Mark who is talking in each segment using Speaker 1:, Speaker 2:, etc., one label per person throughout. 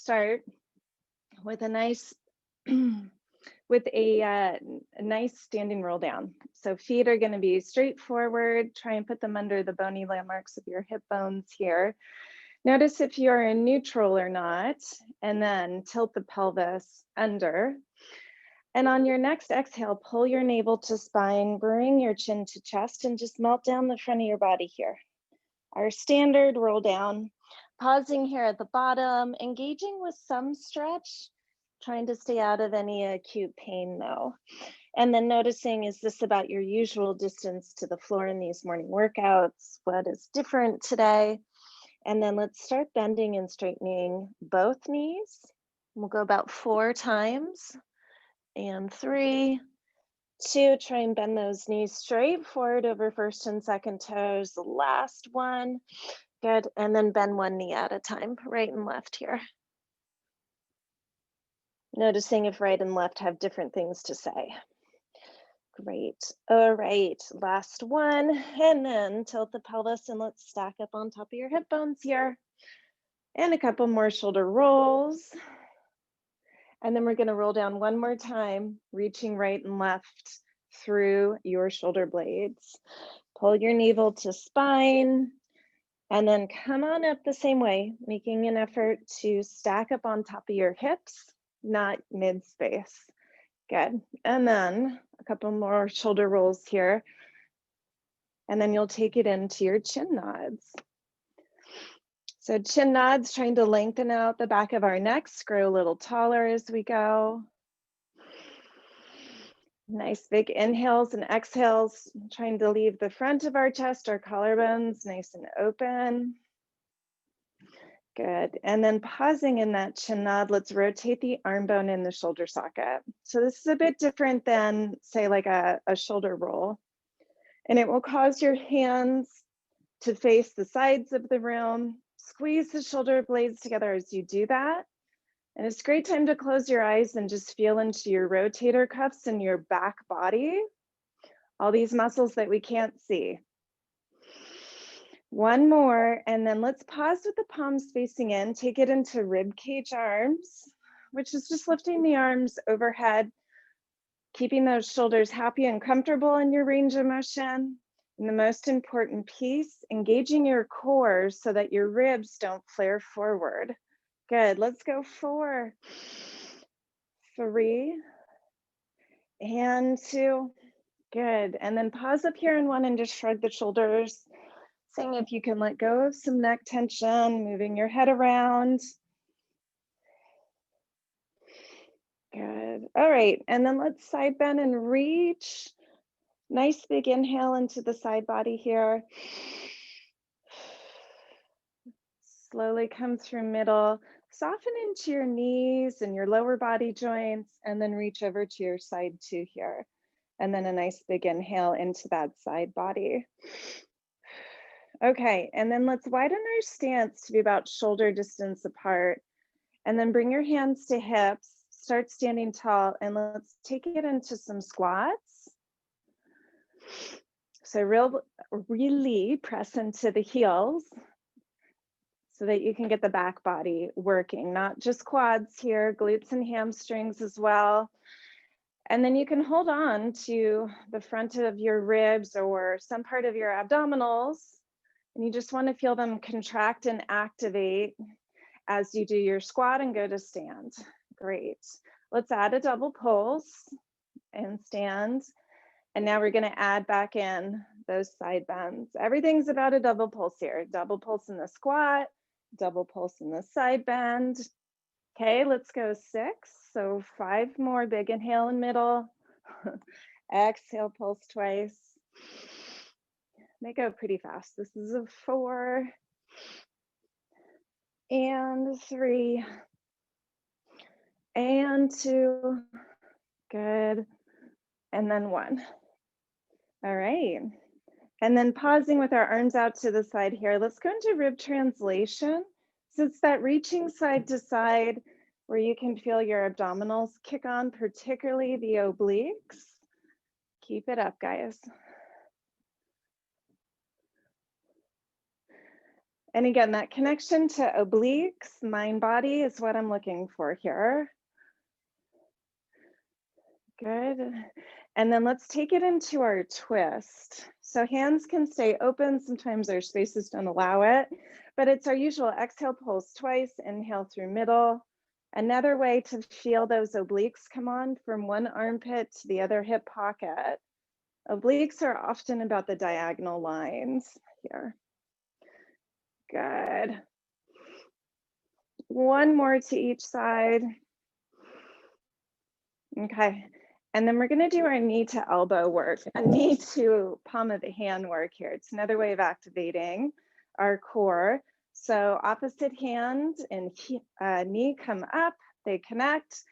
Speaker 1: start with a nice nice standing roll down. So feet are going to be straight forward. Try and put them under the bony landmarks of your hip bones here. Notice if you are in neutral or not, and then tilt the pelvis under. And on your next exhale, pull your navel to spine, bring your chin to chest, and just melt down the front of your body here. Our standard roll down. Pausing here at the bottom, engaging with some stretch, trying to stay out of any acute pain though. And then noticing, is this about your usual distance to the floor in these morning workouts? What is different today? And then let's start bending and straightening both knees. We'll go about 4 times. And 3, 2, try and bend those knees straight forward over first and second toes. The last one. Good, and then bend one knee at a time, right and left here. Noticing if right and left have different things to say. Great, all right, last one, and then tilt the pelvis and let's stack up on top of your hip bones here. And a couple more shoulder rolls. And then we're gonna roll down one more time, reaching right and left through your shoulder blades. Pull your navel to spine. And then come on up the same way, making an effort to stack up on top of your hips, not mid-space. Good. And then a couple more shoulder rolls here. And then you'll take it into your chin nods. So chin nods, trying to lengthen out the back of our necks, grow a little taller as we go. Nice big inhales and exhales, trying to leave the front of our chest, our collarbones nice and open. Good, and then pausing in that chin nod, let's rotate the arm bone in the shoulder socket. So this is a bit different than say like a shoulder roll. And it will cause your hands to face the sides of the room. Squeeze the shoulder blades together as you do that. And it's a great time to close your eyes and just feel into your rotator cuffs and your back body. All these muscles that we can't see. One more, and then let's pause with the palms facing in. Take it into rib cage arms, which is just lifting the arms overhead, keeping those shoulders happy and comfortable in your range of motion. And the most important piece, engaging your core so that your ribs don't flare forward. Good, let's go 4, 3, and 2. Good, and then pause up here in 1 and just shrug the shoulders. Seeing if you can let go of some neck tension, moving your head around. Good, all right, and then let's side bend and reach. Nice big inhale into the side body here. Slowly come through middle. Soften into your knees and your lower body joints, and then reach over to your side too here. And then a nice big inhale into that side body. Okay, and then let's widen our stance to be about shoulder distance apart. And then bring your hands to hips, start standing tall, and let's take it into some squats. So really press into the heels so that you can get the back body working, not just quads here, glutes and hamstrings as well. And then you can hold on to the front of your ribs or some part of your abdominals, and you just want to feel them contract and activate as you do your squat and go to stand. Great. Let's add a double pulse and stand. And now we're going to add back in those side bends. Everything's about a double pulse here. Double pulse in the squat, double pulse in the side bend. Okay, let's go 6. So 5 more, big inhale in middle. Exhale, pulse twice. They go pretty fast. This is a 4 and 3 and 2. Good. And then 1. All right. And then pausing with our arms out to the side here, let's go into rib translation. So it's that reaching side to side where you can feel your abdominals kick on, particularly the obliques. Keep it up, guys. And again, that connection to obliques, mind, body is what I'm looking for here. Good. And then let's take it into our twist. So hands can stay open. Sometimes our spaces don't allow it, but it's our usual exhale, pulse twice, inhale through middle. Another way to feel those obliques come on from one armpit to the other hip pocket. Obliques are often about the diagonal lines here. Good. One more to each side. Okay. And then we're going to do our knee to elbow work, a knee to palm of the hand work here. It's another way of activating our core. So opposite hand and knee come up, they connect.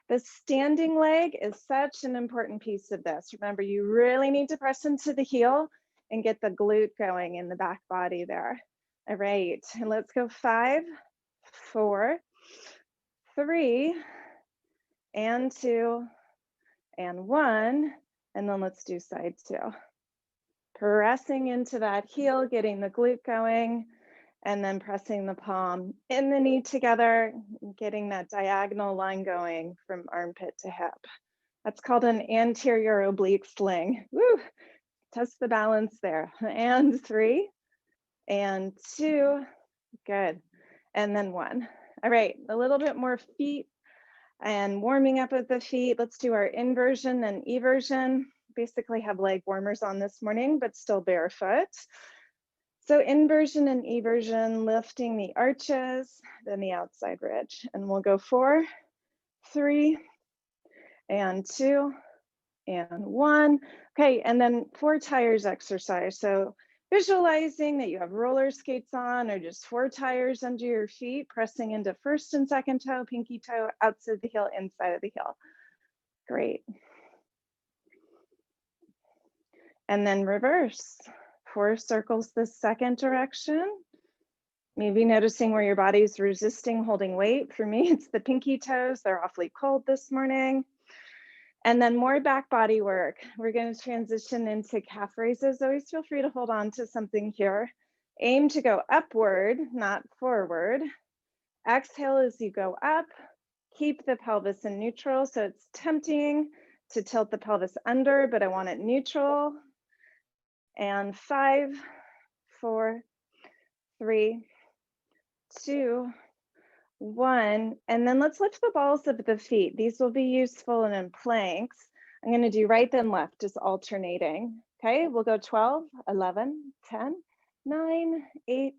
Speaker 1: The standing leg is such an important piece of this. Remember, you really need to press into the heel and get the glute going in the back body there. All right, and let's go 5, 4, 3, and 2, and 1, and then let's do side 2. Pressing into that heel, getting the glute going, and then pressing the palm in the knee together, getting that diagonal line going from armpit to hip. That's called an anterior oblique sling. Woo! Test the balance there. And 3, and 2, good. And then 1. All right, a little bit more feet and warming up with the feet. Let's do our inversion and eversion. Basically have leg warmers on this morning, but still barefoot. So inversion and eversion, lifting the arches, then the outside ridge. And we'll go 4, 3, and 2, and 1. Okay, and then 4 tires exercise. So visualizing that you have roller skates on or just 4 tires under your feet, pressing into first and second toe, pinky toe, outside the heel, inside of the heel. Great. And then reverse. 4 circles the second direction. Maybe noticing where your body's resisting holding weight. For me, it's the pinky toes. They're awfully cold this morning. And then more back body work. We're going to transition into calf raises. Always feel free to hold on to something here. Aim to go upward, not forward. Exhale as you go up. Keep the pelvis in neutral. So it's tempting to tilt the pelvis under, but I want it neutral. And 5, 4, 3, 2, 1, and then let's lift the balls of the feet. These will be useful in planks. I'm going to do right then left, just alternating. Okay, we'll go 12, 11, 10, 9, 8,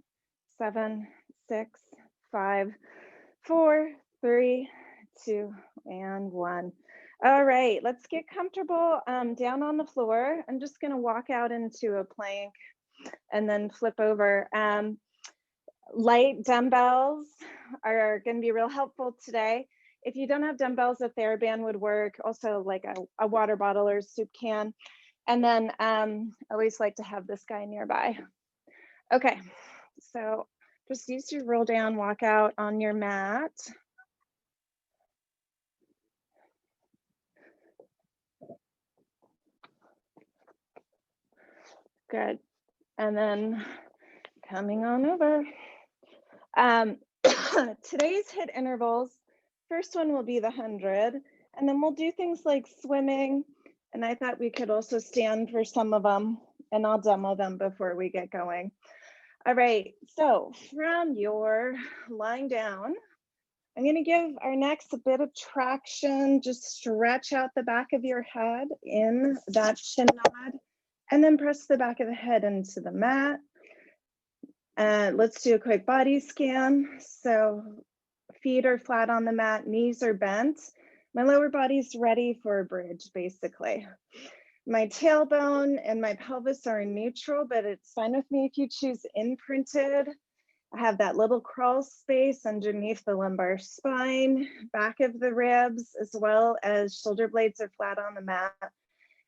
Speaker 1: 7, 6, 5, 4, 3, 2, and 1. All right, let's get comfortable down on the floor. I'm just going to walk out into a plank and then flip over. Light dumbbells are going to be real helpful today. If you don't have dumbbells, a TheraBand would work. Also like a water bottle or a soup can. And then I always like to have this guy nearby. Okay, so just use your roll down, walk out on your mat. Good. And then coming on over. Today's HIIT intervals, first one will be the 100, and then we'll do things like swimming, and I thought we could also stand for some of them, and I'll demo them before we get going. All right, so from your lying down, I'm going to give our necks a bit of traction. Just stretch out the back of your head in that chin nod, and then press the back of the head into the mat. Let's do a quick body scan. So feet are flat on the mat, knees are bent. My lower body's ready for a bridge, basically. My tailbone and my pelvis are neutral, but it's fine with me if you choose imprinted. I have that little crawl space underneath the lumbar spine, back of the ribs, as well as shoulder blades are flat on the mat.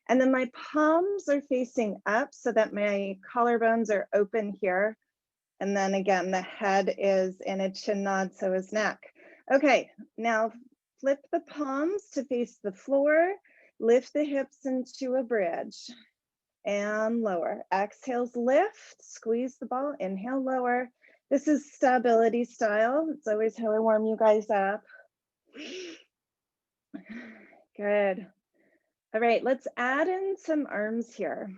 Speaker 1: And then my palms are facing up so that my collarbones are open here. And then again, the head is in a chin nod, so is neck. Okay, now flip the palms to face the floor, lift the hips into a bridge, and lower. Exhales, lift, squeeze the ball, inhale, lower, This is stability style. It's always how I warm you guys up. Good. All right, let's add in some arms here.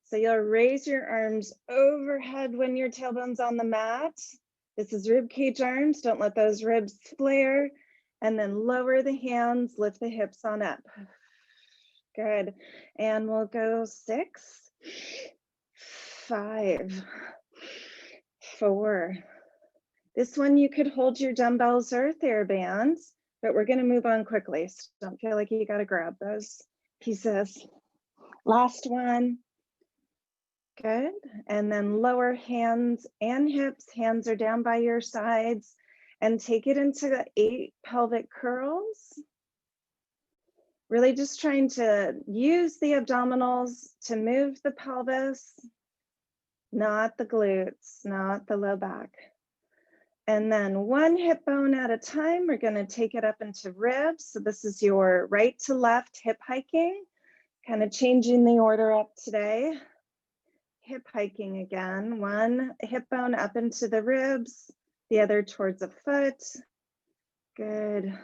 Speaker 1: So you'll raise your arms overhead when your tailbone's on the mat. This is rib cage arms. Don't let those ribs flare. And then lower the hands, lift the hips on up. Good. And we'll go 6, 5, 4. This one you could hold your dumbbells or TheraBands, but we're going to move on quickly. So don't feel like you got to grab those pieces. Last one. Good. And then lower hands and hips. Hands are down by your sides. And take it into the 8 pelvic curls. Really just trying to use the abdominals to move the pelvis, not the glutes, not the low back. And then 1 hip bone at a time, we're going to take it up into ribs. So this is your right to left hip hiking, kind of changing the order up today. Hip hiking again, 1 hip bone up into the ribs, the other towards a foot. Good.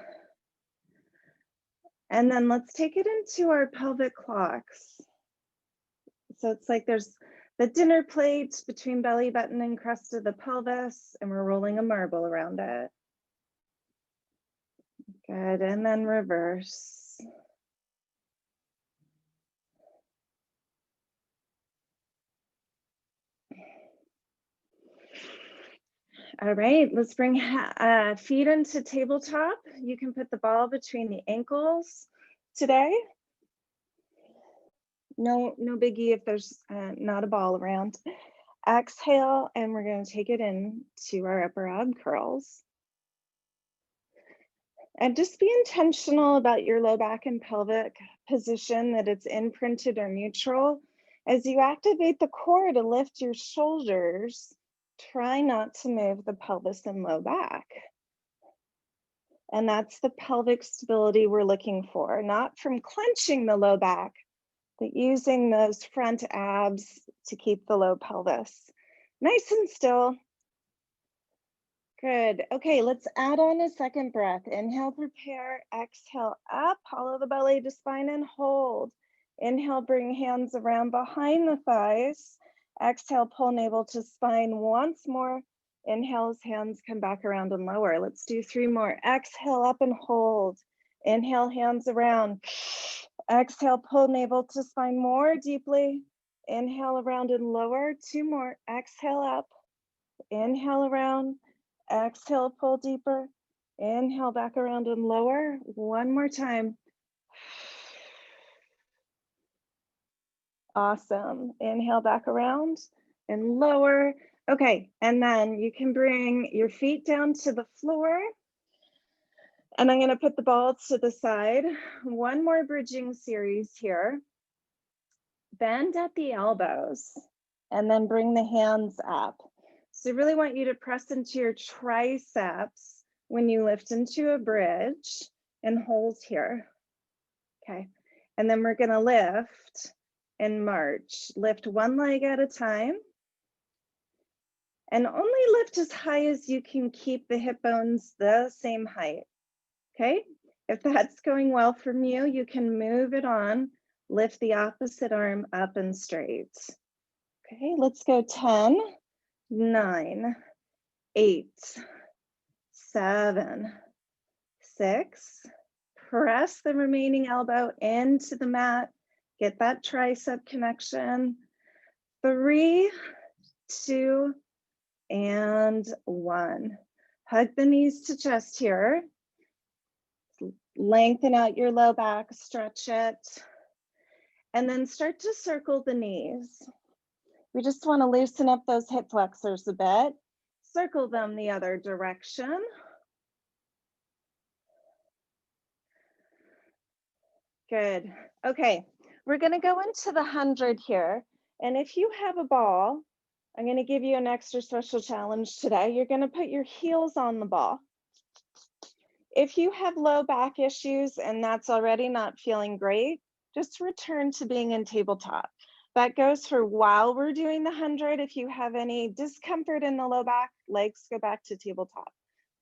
Speaker 1: And then let's take it into our pelvic clocks. So it's like there's the dinner plate between belly button and crest of the pelvis, and we're rolling a marble around it. Good, and then reverse. All right, let's bring feet into tabletop. You can put the ball between the ankles today. No biggie if there's not a ball around. Exhale, and we're going to take it into our upper ab curls. And just be intentional about your low back and pelvic position, that it's imprinted or neutral. As you activate the core to lift your shoulders, try not to move the pelvis and low back. And that's the pelvic stability we're looking for, not from clenching the low back, but using those front abs to keep the low pelvis nice and still. Good. Okay, let's add on a second breath. Inhale, prepare. Exhale, up. Hollow the belly to spine and hold. Inhale, bring hands around behind the thighs. Exhale, pull navel to spine once more. Inhale, as hands come back around and lower. Let's do 3 more. Exhale, up and hold. Inhale, hands around. Exhale, pull navel to spine more deeply. Inhale, around and lower. 2 more. Exhale, up. Inhale, around. Exhale, pull deeper. Inhale, back around and lower. 1 more time. Awesome. Inhale, back around and lower. Okay, and then you can bring your feet down to the floor. And I'm going to put the ball to the side. 1 more bridging series here. Bend at the elbows and then bring the hands up. So I really want you to press into your triceps when you lift into a bridge and hold here. Okay, and then we're going to lift and march. Lift 1 leg at a time. And only lift as high as you can keep the hip bones the same height. Okay, if that's going well from you, you can move it on. Lift the opposite arm up and straight. Okay, let's go 10, 9, 8, 7, 6. Press the remaining elbow into the mat. Get that tricep connection. 3, 2, and 1. Hug the knees to chest here. Lengthen out your low back, stretch it. And then start to circle the knees. We just want to loosen up those hip flexors a bit. Circle them the other direction. Good. Okay, we're going to go into the 100 here. And if you have a ball, I'm going to give you an extra special challenge today. You're going to put your heels on the ball. If you have low back issues and that's already not feeling great, just return to being in tabletop. That goes for while we're doing the 100. If you have any discomfort in the low back, legs go back to tabletop.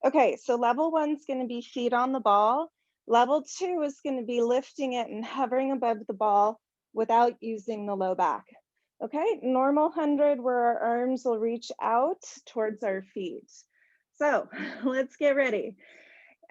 Speaker 1: Okay, so level 1's going to be feet on the ball. Level 2 is going to be lifting it and hovering above the ball without using the low back. Okay, normal 100 where our arms will reach out towards our feet. So let's get ready.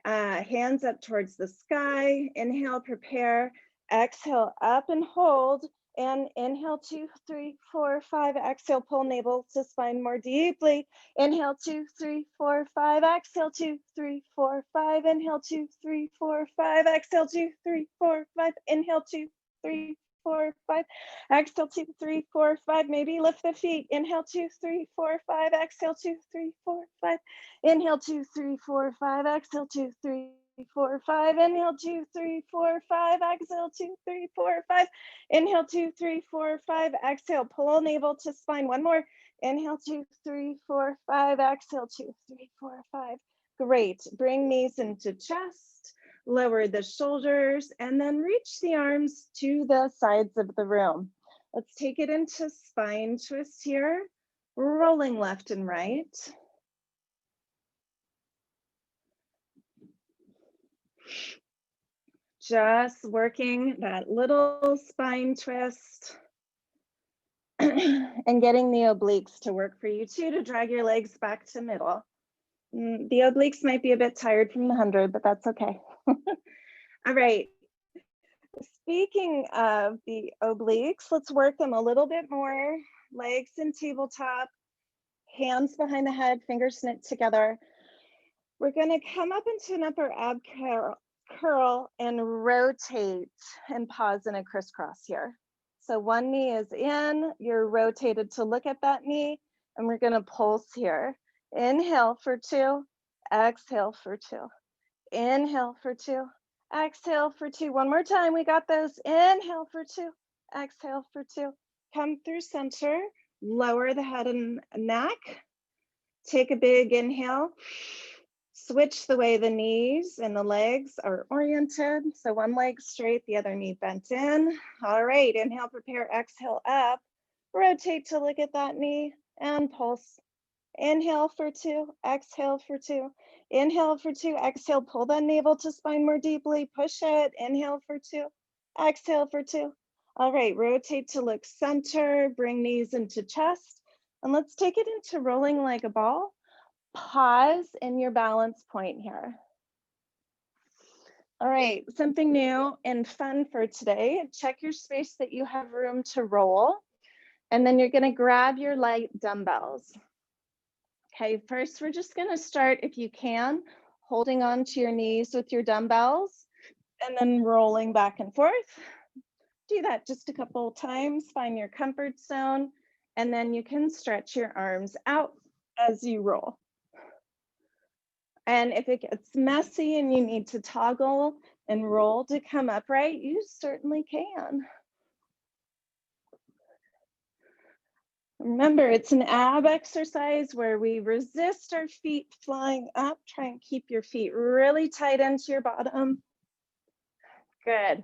Speaker 1: Hands up towards the sky. Inhale, prepare. Exhale, up and hold. And inhale, 2, 3, 4, 5. Exhale, pull navel to spine more deeply. Inhale, 2, 3, 4, 5. Exhale, 2, 3, 4, 5. Inhale, 2, 3, 4, 5. Exhale, 2, 3, 4, 5. Inhale, 2, 3, 4, 5. Exhale, 2, 3, 4, 5. Maybe lift the feet. Inhale, 2, 3, 4, 5. Exhale, 2, 3, 4, 5. Inhale, 2, 3, 4, 5. Exhale, 2, 3, 4, 5. Inhale, 2, 3, 4, 5. Exhale, 2, 3, 4, 5. Inhale, 2, 3, 4, 5. Exhale, pull navel to spine. One more. Inhale, 2, 3, 4, 5. Exhale, 2, 3, 4, 5. Great. Bring knees into chest. Lower the shoulders and then reach the arms to the sides of the room. Let's take it into spine twist here. Rolling left and right. Just working that little spine twist and getting the obliques to work for you too, to drag your legs back to middle. The obliques might be a bit tired from the 100, but that's okay. All right. Speaking of the obliques, let's work them a little bit more. Legs in tabletop, hands behind the head, fingers knit together. We're going to come up into an upper ab curl and rotate and pause in a crisscross here. So one knee is in, you're rotated to look at that knee, and we're going to pulse here. Inhale for 2, exhale for 2. Inhale for 2, exhale for 2. One more time, we got this. Inhale for 2, exhale for 2. Come through center, lower the head and neck. Take a big inhale. Switch the way the knees and the legs are oriented. So one leg straight, the other knee bent in. All right, inhale, prepare, exhale up. Rotate to look at that knee and pulse. Inhale for 2, exhale for 2. Inhale for 2, exhale, pull that navel to spine more deeply, push it. Inhale for 2, exhale for 2. All right, rotate to look center, bring knees into chest. And let's take it into rolling like a ball. Pause in your balance point here. All right, something new and fun for today. Check your space that you have room to roll. And then you're gonna grab your light dumbbells. Okay, first we're just gonna start, if you can, holding on to your knees with your dumbbells and then rolling back and forth. Do that just a couple times, find your comfort zone, and then you can stretch your arms out as you roll. And if it gets messy and you need to toggle and roll to come upright, you certainly can. Remember, it's an ab exercise where we resist our feet flying up. Try and keep your feet really tight into your bottom. Good.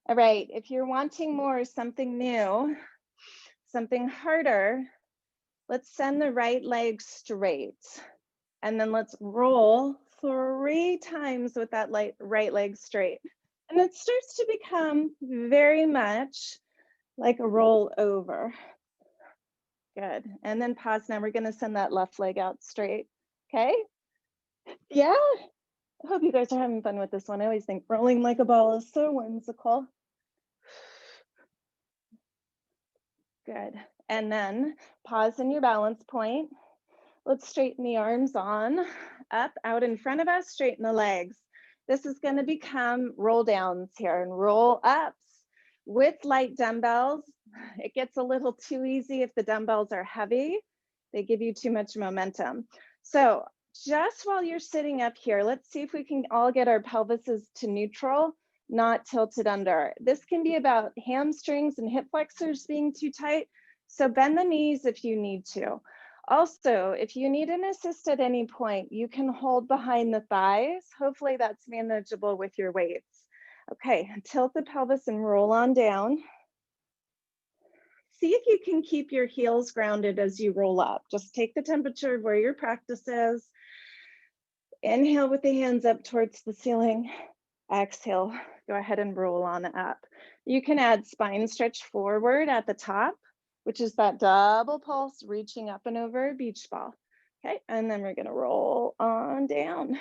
Speaker 1: All right, if you're wanting more, something new, something harder, let's send the right leg straight. And then let's roll 3 times with that right leg straight. And it starts to become very much like a roll over. Good. And then pause. Now we're going to send that left leg out straight. Okay? Yeah. I hope you guys are having fun with this one. I always think rolling like a ball is so whimsical. Good. And then pause in your balance point. Let's straighten the arms on, up, out in front of us, straighten the legs. This is going to become roll downs here and roll ups with light dumbbells. It gets a little too easy if the dumbbells are heavy. They give you too much momentum. So just while you're sitting up here, let's see if we can all get our pelvises to neutral, not tilted under. This can be about hamstrings and hip flexors being too tight. So bend the knees if you need to. Also, if you need an assist at any point, you can hold behind the thighs. Hopefully that's manageable with your weights. Okay, tilt the pelvis and roll on down. see if you can keep your heels grounded as you roll up. Just take the temperature of where your practice is. Inhale with the hands up towards the ceiling. Exhale, go ahead and roll on up. You can add spine stretch forward at the top, which is that double pulse reaching up and over a beach ball. Okay, and then we're gonna roll on down.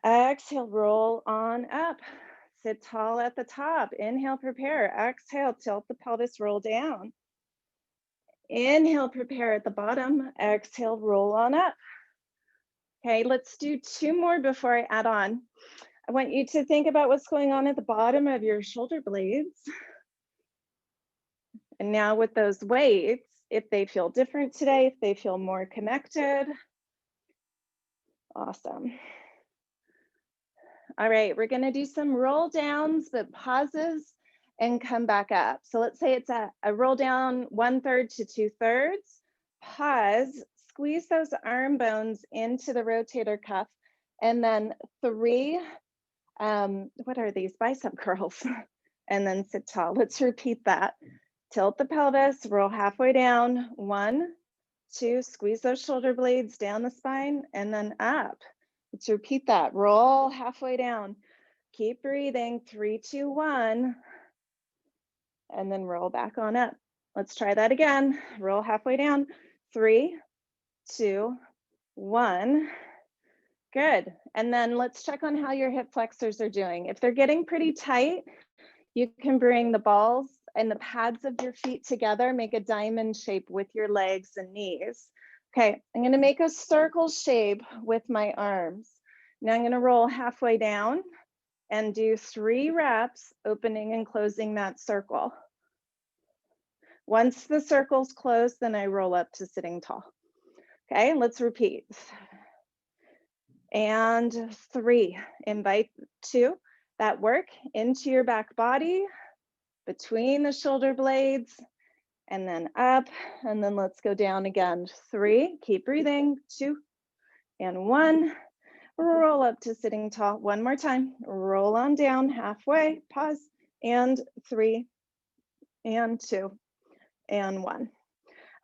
Speaker 1: Exhale, roll on up. Sit tall at the top. Inhale, prepare. Exhale, tilt the pelvis, roll down. Inhale, prepare at the bottom. Exhale, roll on up. Okay, let's do 2 more before I add on. I want you to think about what's going on at the bottom of your shoulder blades. And now with those weights, if they feel different today, if they feel more connected. Awesome. All right, we're gonna do some roll downs, but pauses and come back up. So let's say it's a roll down 1/3 to 2/3. Pause, squeeze those arm bones into the rotator cuff, and then 3, what are these, bicep curls, and then sit tall. Let's repeat that. Tilt the pelvis, roll halfway down, 1, 2, squeeze those shoulder blades down the spine, and then up. Let's repeat that, roll halfway down. Keep breathing, 3, 2, 1, and then roll back on up. Let's try that again. Roll halfway down, 3, 2, 1. Good. And then let's check on how your hip flexors are doing. If they're getting pretty tight, you can bring the balls and the pads of your feet together, make a diamond shape with your legs and knees. Okay, I'm gonna make a circle shape with my arms. Now I'm gonna roll halfway down and do 3 reps, opening and closing that circle. Once the circle's closed, then I roll up to sitting tall. Okay, let's repeat. And 3, invite 2, that work into your back body, between the shoulder blades, and then up, and then let's go down again. 3, keep breathing, 2, and 1. Roll up to sitting tall. One more time. Roll on down halfway, pause, and 3, and 2, and 1.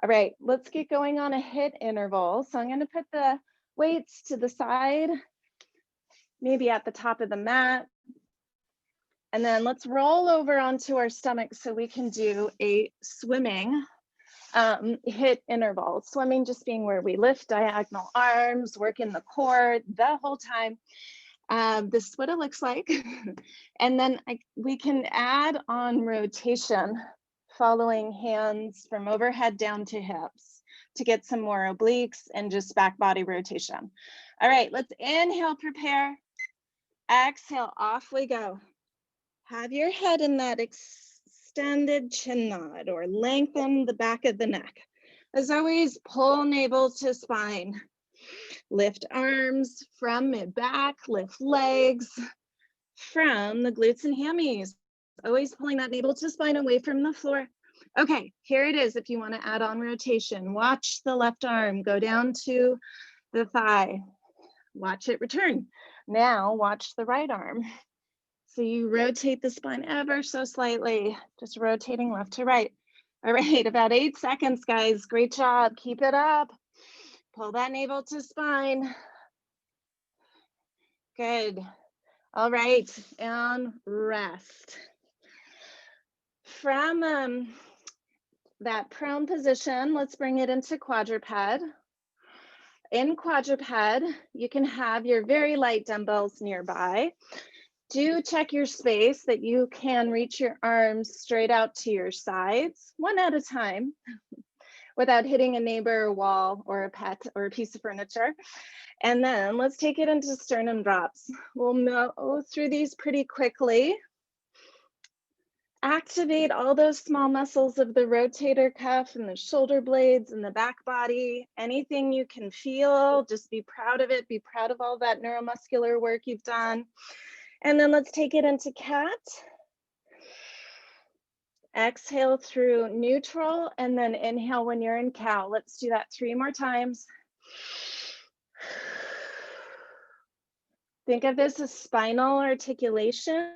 Speaker 1: All right, let's get going on a HIIT interval. So I'm gonna put the weights to the side, maybe at the top of the mat. And then let's roll over onto our stomach so we can do a swimming HIIT interval. Swimming just being where we lift diagonal arms, work in the core the whole time. This is what it looks like. And then we can add on rotation, following hands from overhead down to hips to get some more obliques and just back body rotation. All right, let's inhale, prepare. Exhale, off we go. Have your head in that extended chin nod or lengthen the back of the neck. As always, pull navel to spine. Lift arms from mid back, lift legs from the glutes and hammies. Always pulling that navel to spine away from the floor. Okay, here it is if you want to add on rotation. Watch the left arm go down to the thigh. Watch it return. Now watch the right arm. So you rotate the spine ever so slightly, just rotating left to right. All right, about 8 seconds, guys. Great job. Keep it up. Pull that navel to spine. Good. All right, and rest. From that prone position, let's bring it into quadruped. In quadruped, you can have your very light dumbbells nearby. Do check your space that you can reach your arms straight out to your sides, one at a time, without hitting a neighbor, a wall, or a pet, or a piece of furniture. And then let's take it into sternum drops. We'll go through these pretty quickly. Activate all those small muscles of the rotator cuff and the shoulder blades and the back body. Anything you can feel, just be proud of it. Be proud of all that neuromuscular work you've done. And then let's take it into cat. Exhale through neutral and then inhale when you're in cow. Let's do that 3 more times. Think of this as spinal articulation.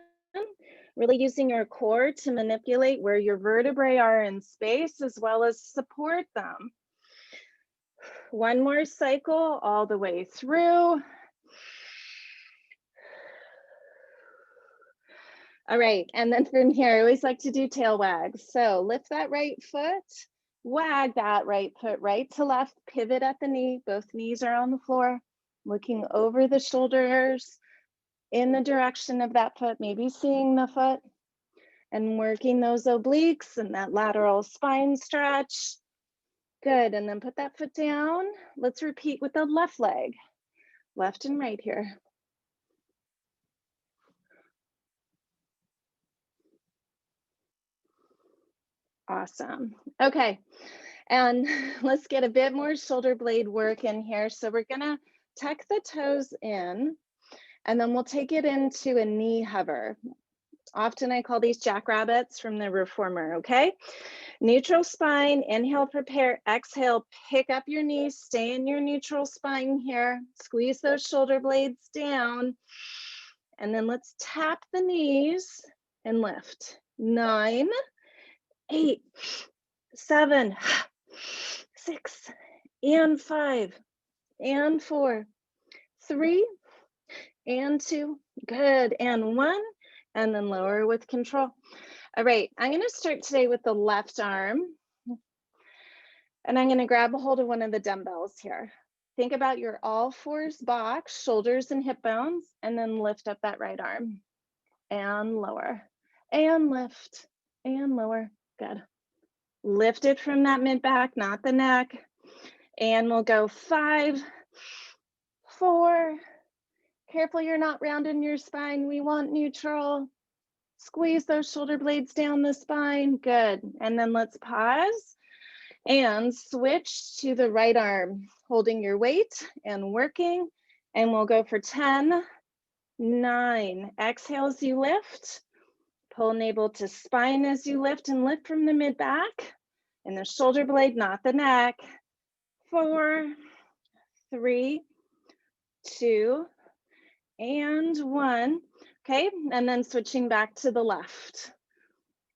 Speaker 1: Really using your core to manipulate where your vertebrae are in space as well as support them. One more cycle all the way through. All right, and then from here, I always like to do tail wags. So lift that right foot, wag that right foot right to left, pivot at the knee. Both knees are on the floor, looking over the shoulders in the direction of that foot, maybe seeing the foot and working those obliques and that lateral spine stretch. Good, and then put that foot down. Let's repeat with the left leg, left and right here. Awesome. Okay, and let's get a bit more shoulder blade work in here. So we're gonna tuck the toes in, and then we'll take it into a knee hover. Often I call these jackrabbits from the reformer, okay? Neutral spine, inhale, prepare, exhale, pick up your knees, stay in your neutral spine here, squeeze those shoulder blades down, and then let's tap the knees and lift. 9, 8, 7, 6, and 5, and 4, 3, and 2, good, and 1, and then lower with control. All right, I'm gonna start today with the left arm, and I'm gonna grab a hold of one of the dumbbells here. Think about your all fours box, shoulders and hip bones, and then lift up that right arm, and lower, and lift, and lower, good. Lift it from that mid-back, not the neck. And we'll go 5, 4, careful you're not rounding your spine. We want neutral. Squeeze those shoulder blades down the spine, good. And then let's pause and switch to the right arm, holding your weight and working. And we'll go for 10, 9, exhale as you lift. Pull navel to spine as you lift and lift from the mid-back. And the shoulder blade, not the neck. 4, 3, 2, and 1. Okay, and then switching back to the left.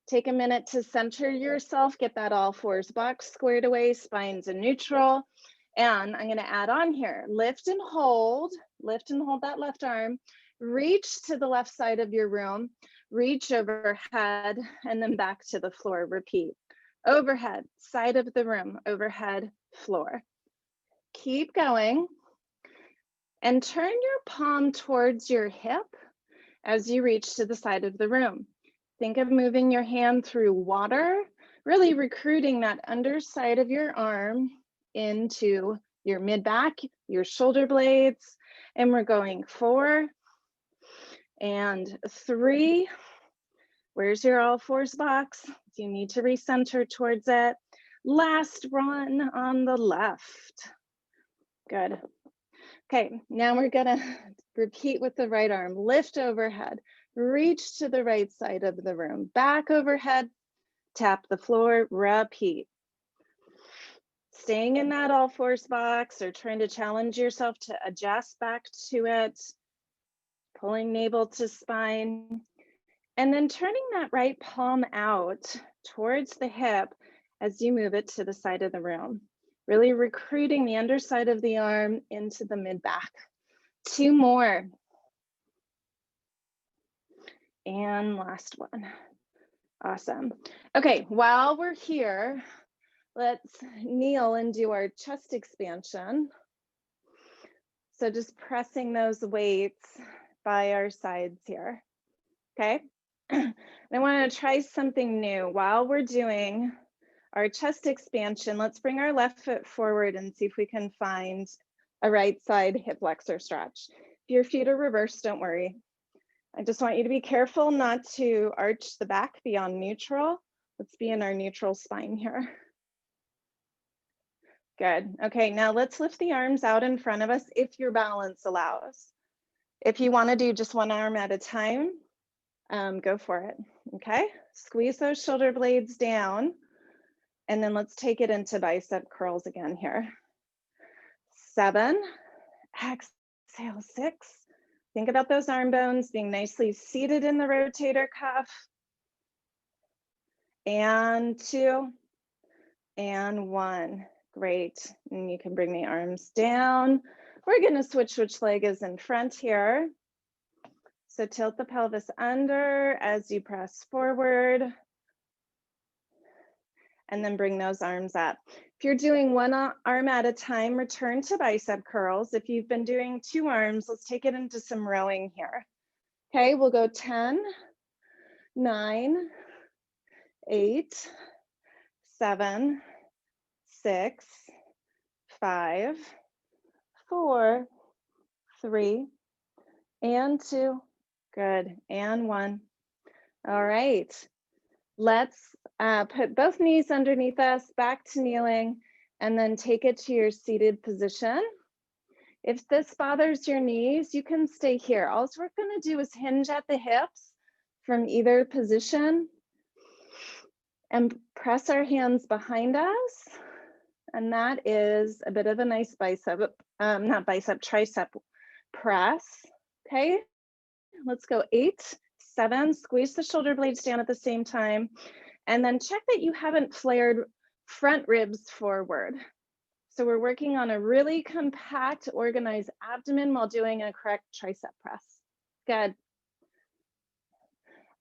Speaker 1: Take a minute to center yourself, get that all fours box squared away, spines in neutral. And I'm gonna add on here, lift and hold that left arm, reach to the left side of your room, reach overhead, and then back to the floor, repeat. Overhead, side of the room, overhead, floor. Keep going. And turn your palm towards your hip as you reach to the side of the room. Think of moving your hand through water, really recruiting that underside of your arm into your mid-back, your shoulder blades. And we're going 4 and 3. Where's your all fours box? You need to recenter towards it. Last one on the left. Good. Okay, now we're gonna repeat with the right arm. Lift overhead, reach to the right side of the room, back overhead, tap the floor, repeat. Staying in that all fours box or trying to challenge yourself to adjust back to it, pulling navel to spine, and then turning that right palm out towards the hip as you move it to the side of the room. Really recruiting the underside of the arm into the mid-back. 2 more. And last one. Awesome. Okay, while we're here, let's kneel and do our chest expansion. So just pressing those weights by our sides here. Okay. And I want to try something new. While we're doing our chest expansion, let's bring our left foot forward and see if we can find a right side hip flexor stretch. If your feet are reversed, don't worry. I just want you to be careful not to arch the back beyond neutral. Let's be in our neutral spine here. Good. Okay, now let's lift the arms out in front of us if your balance allows. If you want to do just one arm at a time, go for it. Okay, squeeze those shoulder blades down. And then let's take it into bicep curls again here. 7, exhale, 6, Think about those arm bones being nicely seated in the rotator cuff. And 2, and 1. Great. And you can bring the arms down. We're going to switch which leg is in front here. So tilt the pelvis under as you press forward. And then bring those arms up. If you're doing one arm at a time, return to bicep curls. If you've been doing 2 arms, let's take it into some rowing here. Okay, we'll go 10, 9, 8, 7, 6, 5, 4, 3, and 2. Good, and 1. All right, let's put both knees underneath us, back to kneeling, and then take it to your seated position. If this bothers your knees, you can stay here. All we're going to do is hinge at the hips from either position and press our hands behind us. And that is a bit of a nice bicep, tricep press. Okay, let's go 8, 7, squeeze the shoulder blades down at the same time. And then check that you haven't flared front ribs forward. So we're working on a really compact, organized abdomen while doing a correct tricep press. Good.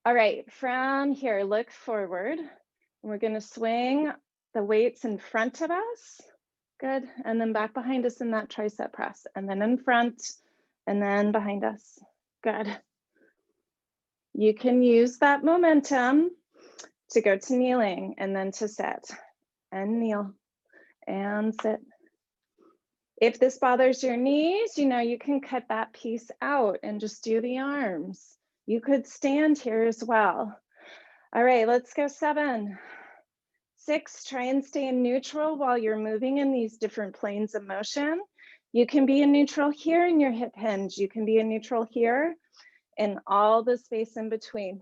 Speaker 1: All right, from here, look forward. We're going to swing the weights in front of us. Good. And then back behind us in that tricep press. And then in front, and then behind us. Good. You can use that momentum to go to kneeling and then to sit and kneel and sit. If this bothers your knees, you know, you can cut that piece out and just do the arms. You could stand here as well. All right, let's go 7, 6, try and stay in neutral while you're moving in these different planes of motion. You can be in neutral here in your hip hinge. You can be in neutral here and all the space in between.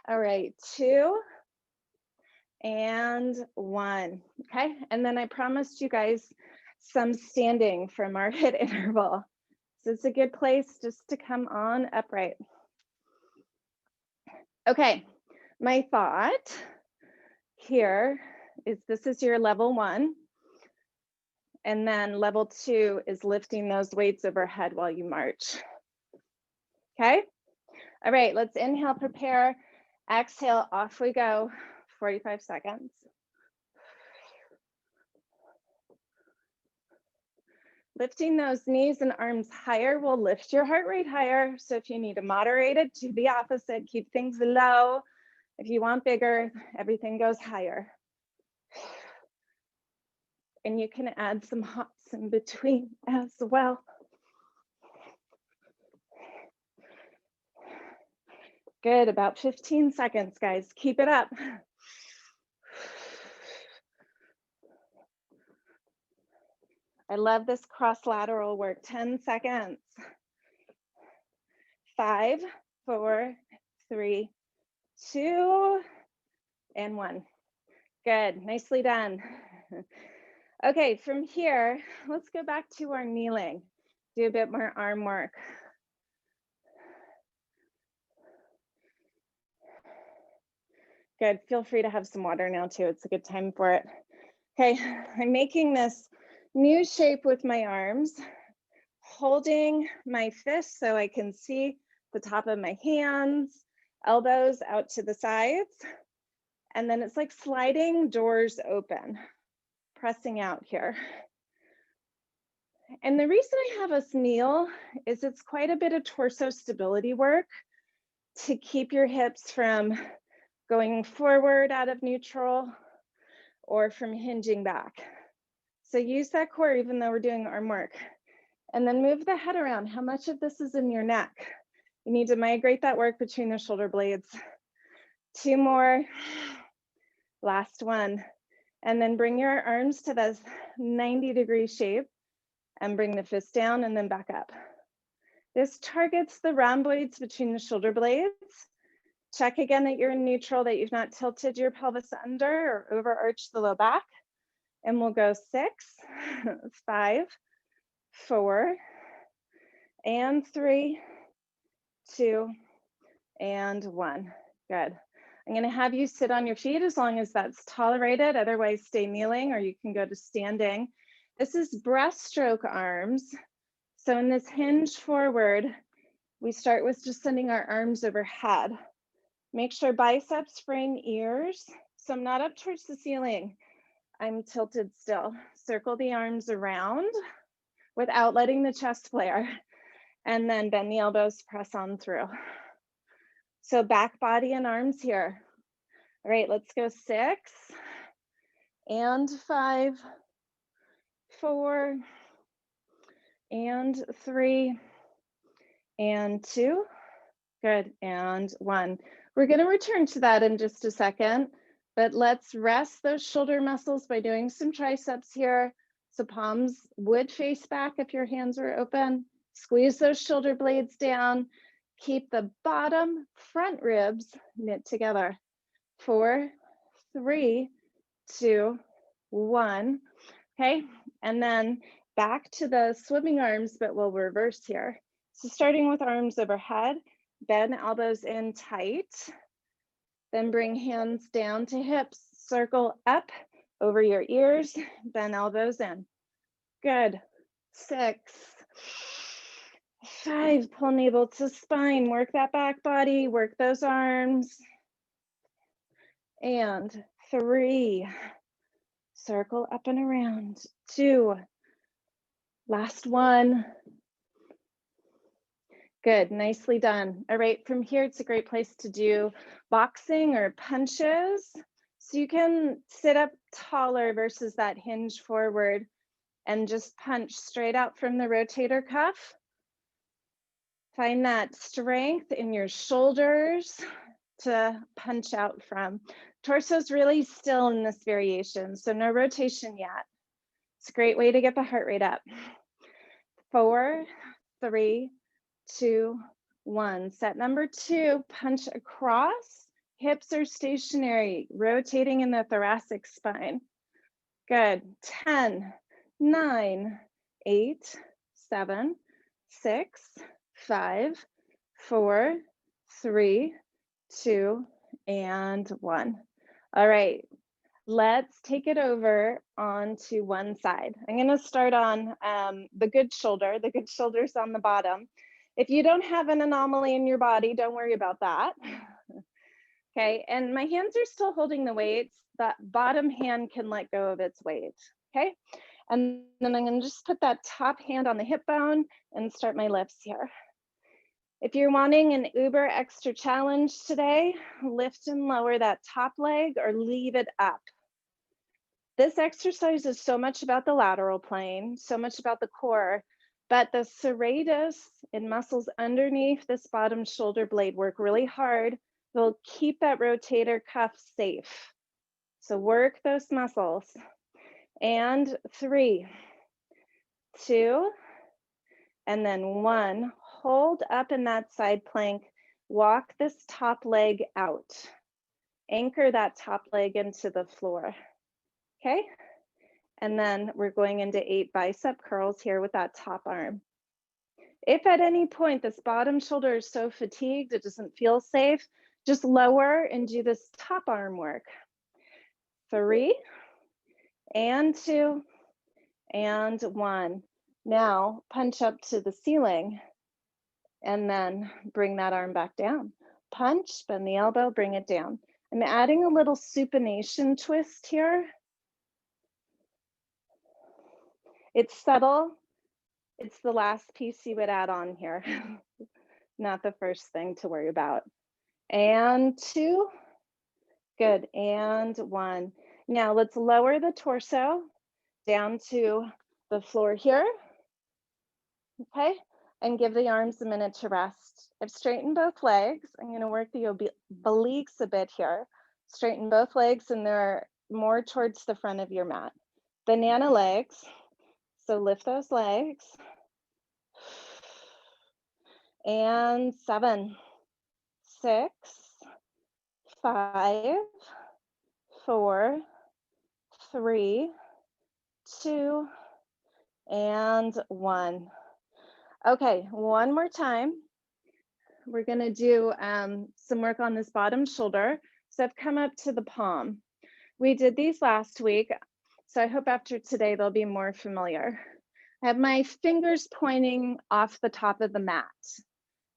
Speaker 1: All right, 2 and 1, okay? And then I promised you guys some standing from our HIIT interval. So it's a good place just to come on upright. Okay, my thought here is this is your level 1. And then level 2 is lifting those weights overhead while you march. Okay? All right, let's inhale, prepare, exhale, off we go, 45 seconds. Lifting those knees and arms higher will lift your heart rate higher. So if you need to moderate it, do the opposite, keep things low. If you want bigger, everything goes higher. And you can add some hops in between as well. Good, about 15 seconds, guys. Keep it up. I love this cross-lateral work. 10 seconds. 5, 4, 3, 2, and 1. Good, nicely done. Okay, from here, let's go back to our kneeling. Do a bit more arm work. Good, feel free to have some water now too. It's a good time for it. Okay, I'm making this new shape with my arms, holding my fists so I can see the top of my hands, elbows out to the sides. And then it's like sliding doors open, pressing out here. And the reason I have us kneel is it's quite a bit of torso stability work to keep your hips from going forward out of neutral or from hinging back. So use that core even though we're doing arm work. And then move the head around. How much of this is in your neck? You need to migrate that work between the shoulder blades. 2 more. Last one. And then bring your arms to this 90-degree shape and bring the fist down and then back up. This targets the rhomboids between the shoulder blades. Check again that you're in neutral, that you've not tilted your pelvis under or overarched the low back. And we'll go 6, 5, 4, and 3, 2, and 1. Good. I'm going to have you sit on your feet as long as that's tolerated. Otherwise, stay kneeling, or you can go to standing. This is breaststroke arms. So in this hinge forward, we start with just sending our arms overhead. Make sure biceps frame ears. So I'm not up towards the ceiling. I'm tilted still. Circle the arms around without letting the chest flare. And then bend the elbows, press on through. So back, body, and arms here. All right, let's go 6 and 5, 4 and 3 and 2. Good, and 1. We're going to return to that in just a second, but let's rest those shoulder muscles by doing some triceps here. So palms would face back if your hands were open. Squeeze those shoulder blades down. Keep the bottom front ribs knit together. 4, 3, 2, 1. Okay, and then back to the swimming arms, but we'll reverse here. So starting with arms overhead, bend elbows in tight, then bring hands down to hips, circle up over your ears, bend elbows in. Good. 6, 5, pull navel to spine, work that back body, work those arms. And 3, circle up and around. 2, last 1. Good, nicely done. All right, from here, it's a great place to do boxing or punches. So you can sit up taller versus that hinge forward and just punch straight out from the rotator cuff. Find that strength in your shoulders to punch out from. Torso's really still in this variation, so no rotation yet. It's a great way to get the heart rate up. 4, 3, 2, 1. Set number 2, punch across. Hips are stationary, rotating in the thoracic spine. Good. 10, 9, 8, 7, 6, 5, 4, 3, 2, and 1. All right, let's take it over onto one side. I'm going to start on the good shoulder. The good shoulder's on the bottom. If you don't have an anomaly in your body, don't worry about that. Okay, and my hands are still holding the weights. That bottom hand can let go of its weight. Okay, and then I'm going to just put that top hand on the hip bone and start my lifts here. If you're wanting an uber extra challenge today, lift and lower that top leg or leave it up. This exercise is so much about the lateral plane, so much about the core, but the serratus and muscles underneath this bottom shoulder blade work really hard. They'll keep that rotator cuff safe. So work those muscles. And 3, 2, and then 1. Hold up in that side plank. Walk this top leg out. Anchor that top leg into the floor. Okay? And then we're going into 8 bicep curls here with that top arm. If at any point this bottom shoulder is so fatigued, it doesn't feel safe, just lower and do this top arm work. 3, and 2, and 1. Now punch up to the ceiling and then bring that arm back down. Punch, bend the elbow, bring it down. I'm adding a little supination twist here. It's subtle. It's the last piece you would add on here, not the first thing to worry about. And 2, good, and 1. Now let's lower the torso down to the floor here, okay? And give the arms a minute to rest. I've straightened both legs. I'm gonna work the obliques a bit here. Straighten both legs and they're more towards the front of your mat. Banana legs, so lift those legs. And 7, 6, 5, 4, 3, 2, and 1. Okay, one more time. We're gonna do some work on this bottom shoulder. So I've come up to the palm. We did these last week, so I hope after today they'll be more familiar. I have my fingers pointing off the top of the mat.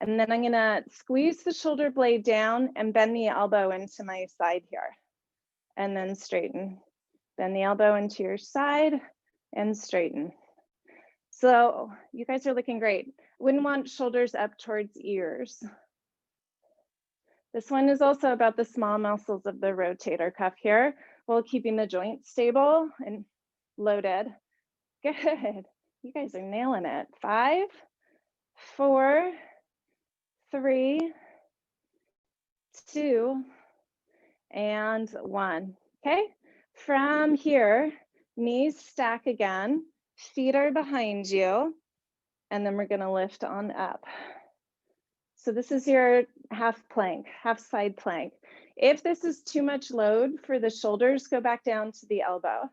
Speaker 1: And then I'm gonna squeeze the shoulder blade down and bend the elbow into my side here. And then straighten. Bend the elbow into your side and straighten. So you guys are looking great. Wouldn't want shoulders up towards ears. This one is also about the small muscles of the rotator cuff here, while keeping the joint stable and loaded. Good. You guys are nailing it. 5, 4, 3, 2, and 1. Okay. From here, knees stack again, feet are behind you, and then we're going to lift on up. So this is your half plank, half side plank. If this is too much load for the shoulders, go back down to the elbow.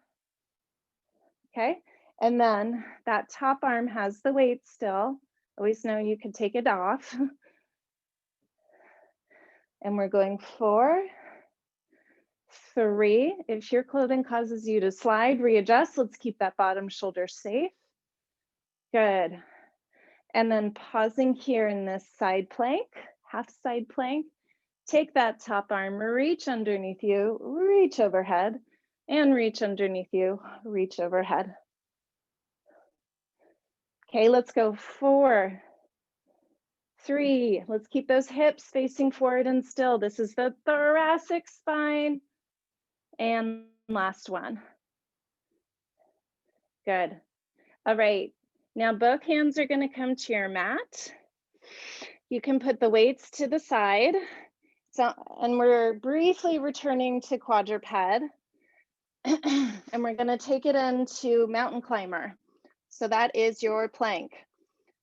Speaker 1: Okay, and then that top arm has the weight still. Always know you can take it off. And we're going 4, 3. If your clothing causes you to slide, readjust. Let's keep that bottom shoulder safe. Good. And then pausing here in this side plank, half side plank. Take that top arm, reach underneath you, reach overhead, and reach underneath you, reach overhead. Okay, let's go 4, 3. Let's keep those hips facing forward and still. This is the thoracic spine. And last one. Good. All right. Now both hands are going to come to your mat. You can put the weights to the side. So, and we're briefly returning to quadruped. And we're going to take it into mountain climber. So that is your plank.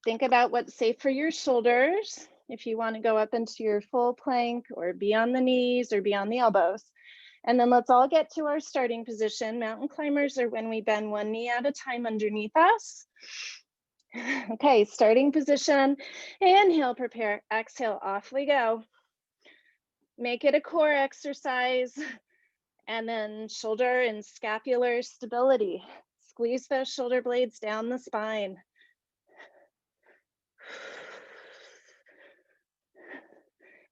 Speaker 1: Think about what's safe for your shoulders. If you want to go up into your full plank or be on the knees or be on the elbows. And then let's all get to our starting position. Mountain climbers are when we bend one knee at a time underneath us. Okay, starting position. Inhale, prepare. Exhale, off we go. Make it a core exercise. And then shoulder and scapular stability. Squeeze those shoulder blades down the spine.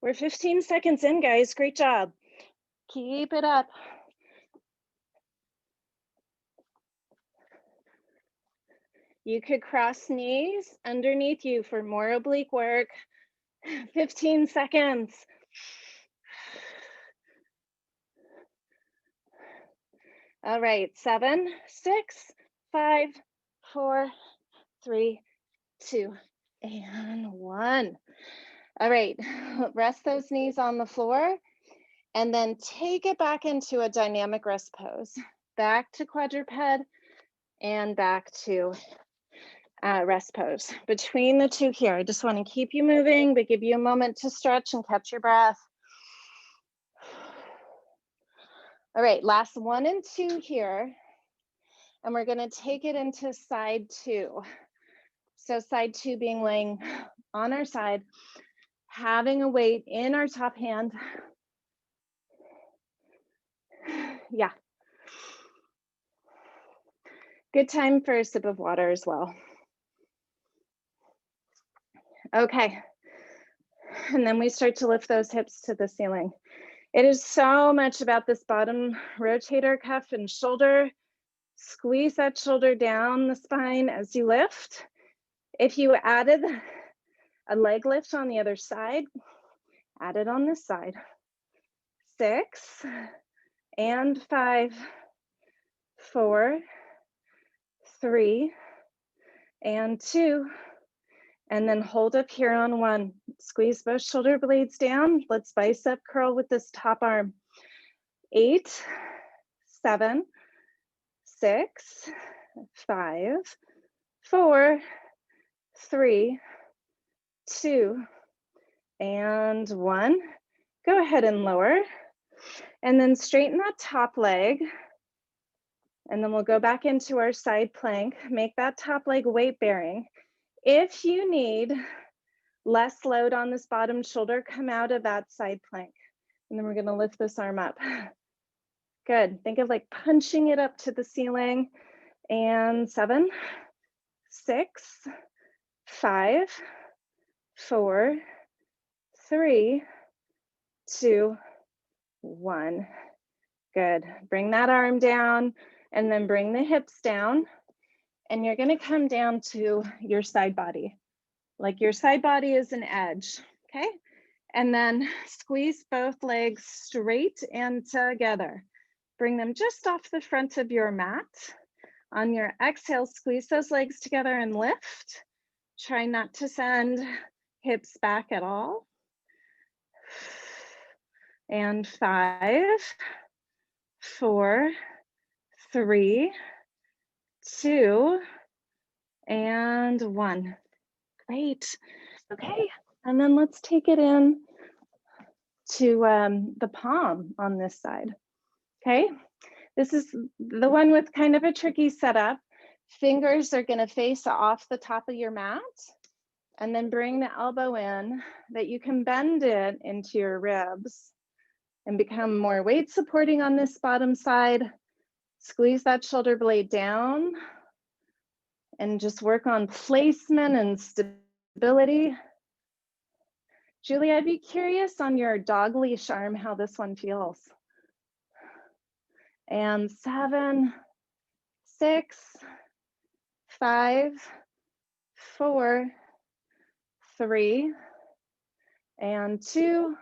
Speaker 1: We're 15 seconds in, guys. Great job. Keep it up. You could cross knees underneath you for more oblique work. 15 seconds. All right, 7, 6, 5, 4, 3, 2, and 1. All right, rest those knees on the floor and then take it back into a dynamic rest pose. Back to quadruped and back to rest pose. Between the two here, I just want to keep you moving, but give you a moment to stretch and catch your breath. All right, last 1 and 2 here. And we're going to take it into side 2. So side 2 being laying on our side, having a weight in our top hand. Yeah. Good time for a sip of water as well. Okay. And then we start to lift those hips to the ceiling. It is so much about this bottom rotator cuff and shoulder. Squeeze that shoulder down the spine as you lift. If you added a leg lift on the other side, add it on this side. 6 and 5, 4, 3 and 2, and then hold up here on 1. Squeeze both shoulder blades down. Let's bicep curl with this top arm. 8, 7, 6, 5, 4, 3, 2, and 1. Go ahead and lower. And then straighten that top leg. And then we'll go back into our side plank. Make that top leg weight bearing. If you need less load on this bottom shoulder, come out of that side plank. And then we're gonna lift this arm up. Good, think of like punching it up to the ceiling. And 7, 6, 5, 4, 3, 2, 1. Good, bring that arm down and then bring the hips down. And you're gonna come down to your side body. Like your side body is an edge, okay? And then squeeze both legs straight and together. Bring them just off the front of your mat. On your exhale, squeeze those legs together and lift. Try not to send hips back at all. And 5, 4, 3, 2, and 1. Great. Okay, and then let's take it in to the palm on this side. Okay, this is the one with kind of a tricky setup. Fingers are gonna face off the top of your mat, and then bring the elbow in that you can bend it into your ribs and become more weight supporting on this bottom side. Squeeze that shoulder blade down and just work on placement and stability. Julie, I'd be curious on your dog leash arm how this one feels. And 7, 6, 5, 4, 3, and 2,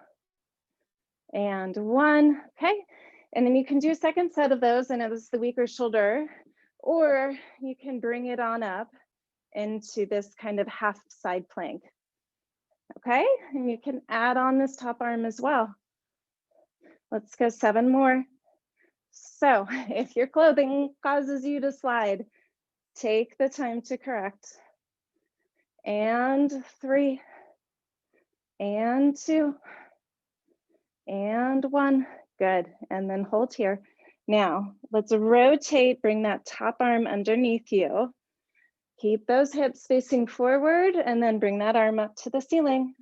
Speaker 1: and 1. Okay, and then you can do a second set of those, and it was the weaker shoulder, or you can bring it on up into this kind of half side plank. Okay, and you can add on this top arm as well. Let's go 7 more. So if your clothing causes you to slide, take the time to correct. And 3, and 2, and 1. Good, and then hold here. Now, let's rotate, bring that top arm underneath you. Keep those hips facing forward and then bring that arm up to the ceiling.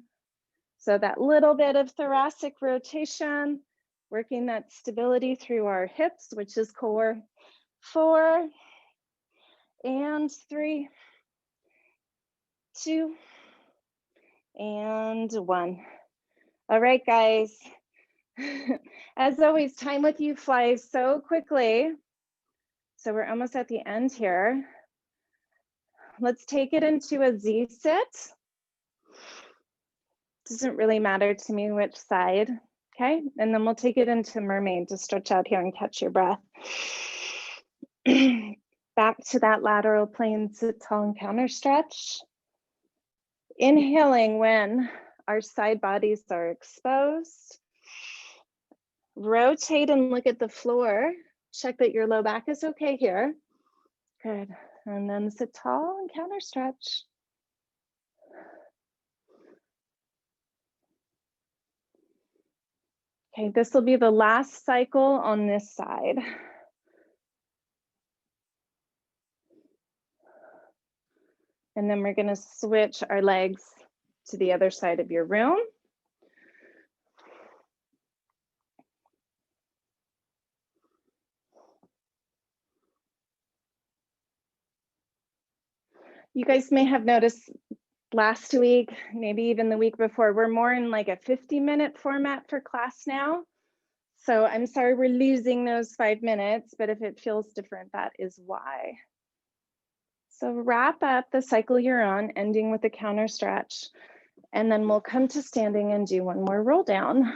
Speaker 1: So that little bit of thoracic rotation, working that stability through our hips, which is core. 4, and 3, 2, and 1. All right, guys. As always, time with you flies so quickly. So we're almost at the end here. Let's take it into a Z sit. Doesn't really matter to me which side, okay? And then we'll take it into mermaid to stretch out here and catch your breath. Back to that lateral plane, sit tall and counter stretch. Inhaling when our side bodies are exposed. Rotate and look at the floor. Check that your low back is okay here. Good, and then sit tall and counter stretch. Okay, this will be the last cycle on this side. And then we're gonna switch our legs to the other side of your room. You guys may have noticed last week, maybe even the week before, we're more in like a 50-minute format for class now. So I'm sorry we're losing those 5 minutes, but if it feels different, that is why. So wrap up the cycle you're on, ending with a counter stretch, and then we'll come to standing and do one more roll down.